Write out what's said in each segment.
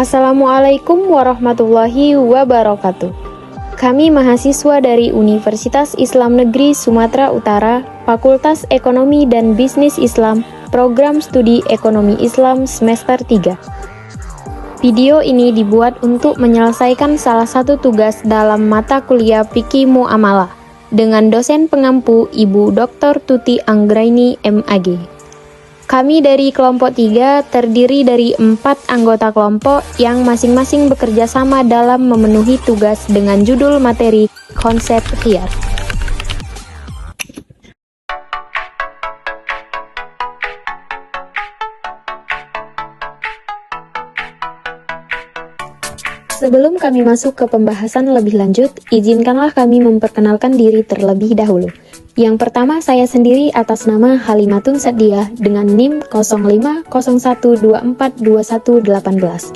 Assalamualaikum warahmatullahi wabarakatuh. Kami mahasiswa dari Universitas Islam Negeri Sumatera Utara, Fakultas Ekonomi dan Bisnis Islam, Program Studi Ekonomi Islam semester 3. Video ini dibuat untuk menyelesaikan salah satu tugas dalam mata kuliah Fikih Muamalah dengan dosen pengampu Ibu Dr. Tuti Anggraini MAG. Kami dari kelompok 3 terdiri dari 4 anggota kelompok yang masing-masing bekerja sama dalam memenuhi tugas dengan judul materi konsep khiyar. Sebelum kami masuk ke pembahasan lebih lanjut, izinkanlah kami memperkenalkan diri terlebih dahulu. Yang pertama, saya sendiri atas nama Halimatun Sadiah dengan NIM 0501242118.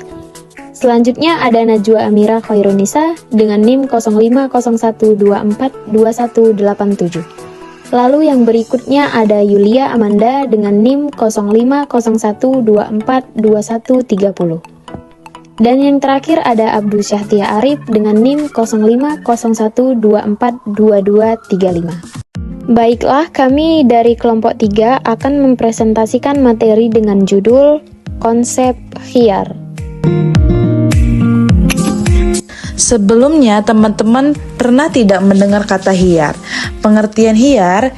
Selanjutnya ada Najwa Amira Khairunisa dengan NIM 0501242187. Lalu yang berikutnya ada Yulia Amanda dengan NIM 0501242130. Dan yang terakhir ada Abdul Syahtia Arif dengan NIM 0501242235. Baiklah, kami dari kelompok 3 akan mempresentasikan materi dengan judul konsep khiyar. Sebelumnya, teman-teman pernah tidak mendengar kata khiyar? Pengertian khiyar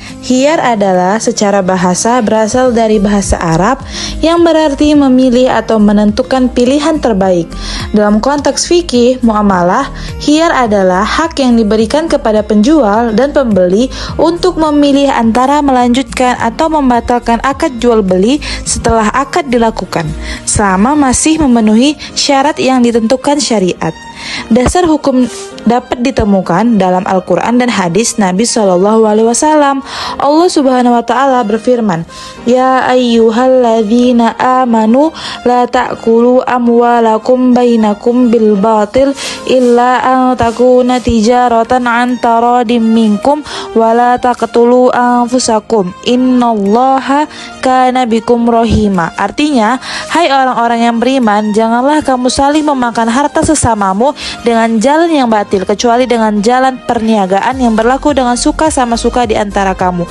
adalah secara bahasa berasal dari bahasa Arab yang berarti memilih atau menentukan pilihan terbaik. Dalam konteks fikih muamalah, khiyar adalah hak yang diberikan kepada penjual dan pembeli untuk memilih antara melanjutkan atau membatalkan akad jual beli setelah akad dilakukan, selama masih memenuhi syarat yang ditentukan syariat. Dasar hukum dapat ditemukan dalam Al-Quran dan hadis Nabi SAW. Allah Subhanahu wa Ta'ala berfirman, "Ya ayyuhalladzina amanu la ta'kulu amwalakum bainakum bil batil illa an takuna tijaratan an taradim minkum wa la taqtulu anfusakum innallaha kana bikum rahima." Artinya, hai orang-orang yang beriman, janganlah kamu saling memakan harta sesamamu dengan jalan yang batil, kecuali dengan jalan perniagaan yang berlaku dengan suka sama suka di antara kamu.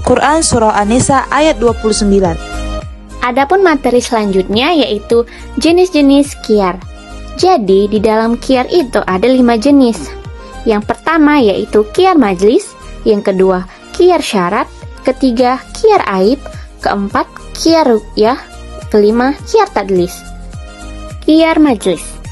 Quran Surah An-Nisa ayat 29. Adapun materi selanjutnya yaitu jenis-jenis khiyar. Jadi di dalam khiyar itu ada 5 jenis. Yang pertama yaitu khiyar majlis, yang kedua khiyar syarat, ketiga khiyar aib, keempat khiyar ru'yah, kelima khiyar tadlis. Khiyar majlis.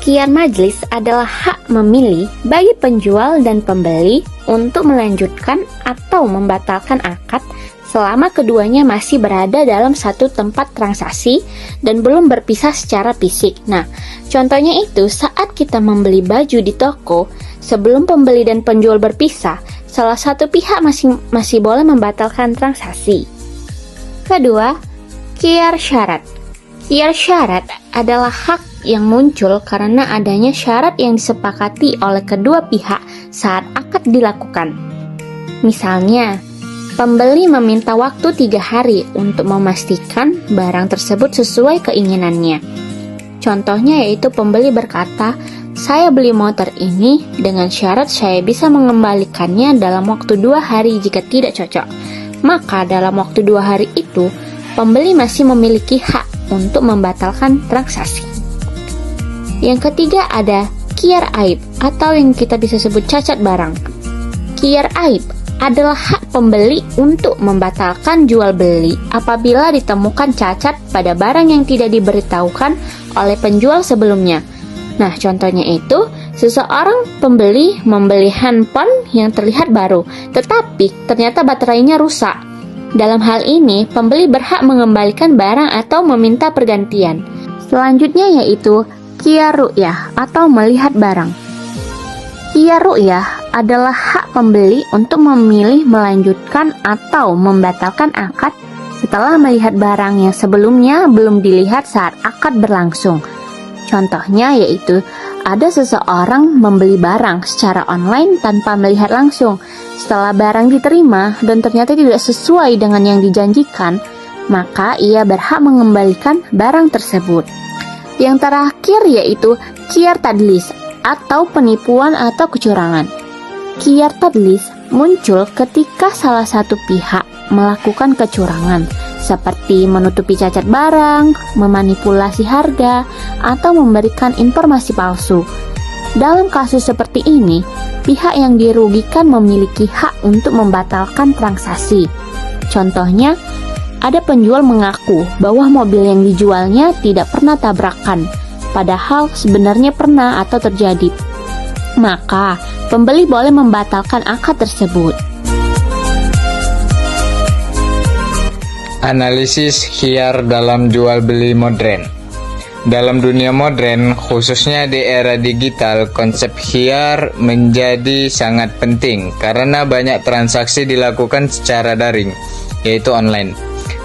Khiyar majlis adalah hak memilih bagi penjual dan pembeli untuk melanjutkan atau membatalkan akad selama keduanya masih berada dalam satu tempat transaksi dan belum berpisah secara fisik. Nah, contohnya itu saat kita membeli baju di toko, sebelum pembeli dan penjual berpisah, salah satu pihak masih boleh membatalkan transaksi. Kedua, khiyar syarat. Khiyar syarat adalah hak yang muncul karena adanya syarat yang disepakati oleh kedua pihak saat akad dilakukan. Misalnya, pembeli meminta waktu 3 hari untuk memastikan barang tersebut sesuai keinginannya. Contohnya yaitu pembeli berkata, "Saya beli motor ini dengan syarat saya bisa mengembalikannya dalam waktu 2 hari jika tidak cocok." Maka dalam waktu 2 hari itu, pembeli masih memiliki hak untuk membatalkan transaksi. Yang ketiga ada khiyar aib atau yang kita bisa sebut cacat barang. Khiyar aib adalah hak pembeli untuk membatalkan jual beli apabila ditemukan cacat pada barang yang tidak diberitahukan oleh penjual sebelumnya. Nah, contohnya itu, seseorang pembeli membeli handphone yang terlihat baru, tetapi ternyata baterainya rusak. Dalam hal ini, pembeli berhak mengembalikan barang atau meminta pergantian. Selanjutnya yaitu khiyar ru'yah atau melihat barang. Khiyar ru'yah adalah hak pembeli untuk memilih melanjutkan atau membatalkan akad setelah melihat barang yang sebelumnya belum dilihat saat akad berlangsung. Contohnya yaitu ada seseorang membeli barang secara online tanpa melihat langsung. Setelah barang diterima dan ternyata tidak sesuai dengan yang dijanjikan, maka ia berhak mengembalikan barang tersebut. Yang terakhir yaitu qiyar tadlis atau penipuan atau kecurangan. Qiyar tadlis muncul ketika salah satu pihak melakukan kecurangan seperti menutupi cacat barang, memanipulasi harga, atau memberikan informasi palsu. Dalam kasus seperti ini, pihak yang dirugikan memiliki hak untuk membatalkan transaksi. Contohnya, ada penjual mengaku bahwa mobil yang dijualnya tidak pernah tabrakan, padahal sebenarnya pernah atau terjadi. Maka, pembeli boleh membatalkan akad tersebut. Analisis khiyar dalam jual beli modern. Dalam dunia modern, khususnya di era digital, konsep khiyar menjadi sangat penting karena banyak transaksi dilakukan secara daring, yaitu online.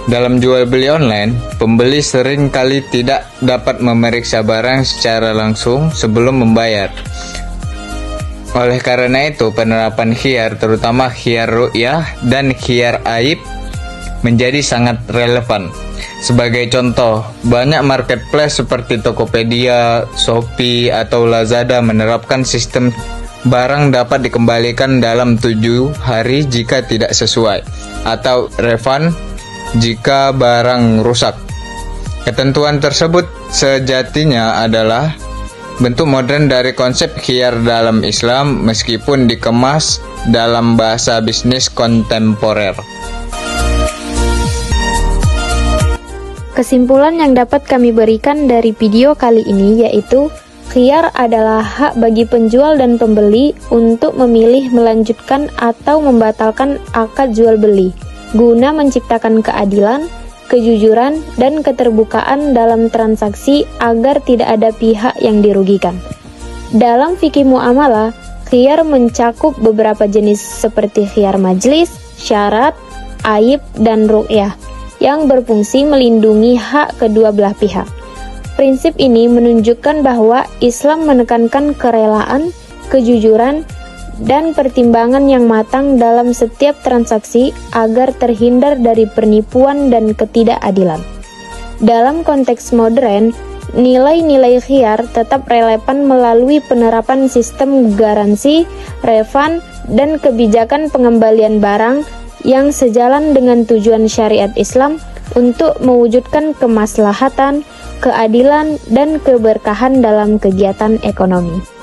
Dalam jual beli online, pembeli sering kali tidak dapat memeriksa barang secara langsung sebelum membayar. Oleh karena itu, penerapan khiyar, terutama khiyar ru'yah dan khiyar aib, menjadi sangat relevan. Sebagai contoh, banyak marketplace seperti Tokopedia, Shopee, atau Lazada menerapkan sistem barang dapat dikembalikan dalam 7 hari jika tidak sesuai, atau refund jika barang rusak. Ketentuan tersebut sejatinya adalah bentuk modern dari konsep khiyar dalam Islam meskipun dikemas dalam bahasa bisnis kontemporer. Kesimpulan yang dapat kami berikan dari video kali ini yaitu khiyar adalah hak bagi penjual dan pembeli untuk memilih melanjutkan atau membatalkan akad jual beli guna menciptakan keadilan, kejujuran, dan keterbukaan dalam transaksi agar tidak ada pihak yang dirugikan. Dalam fikih muamalah, khiyar mencakup beberapa jenis seperti khiyar majlis, syarat, aib, dan ru'yah yang berfungsi melindungi hak kedua belah pihak. Prinsip ini menunjukkan bahwa Islam menekankan kerelaan, kejujuran, dan pertimbangan yang matang dalam setiap transaksi agar terhindar dari penipuan dan ketidakadilan. Dalam konteks modern, nilai-nilai khiyar tetap relevan melalui penerapan sistem garansi, refund, dan kebijakan pengembalian barang yang sejalan dengan tujuan syariat Islam untuk mewujudkan kemaslahatan, keadilan, dan keberkahan dalam kegiatan ekonomi.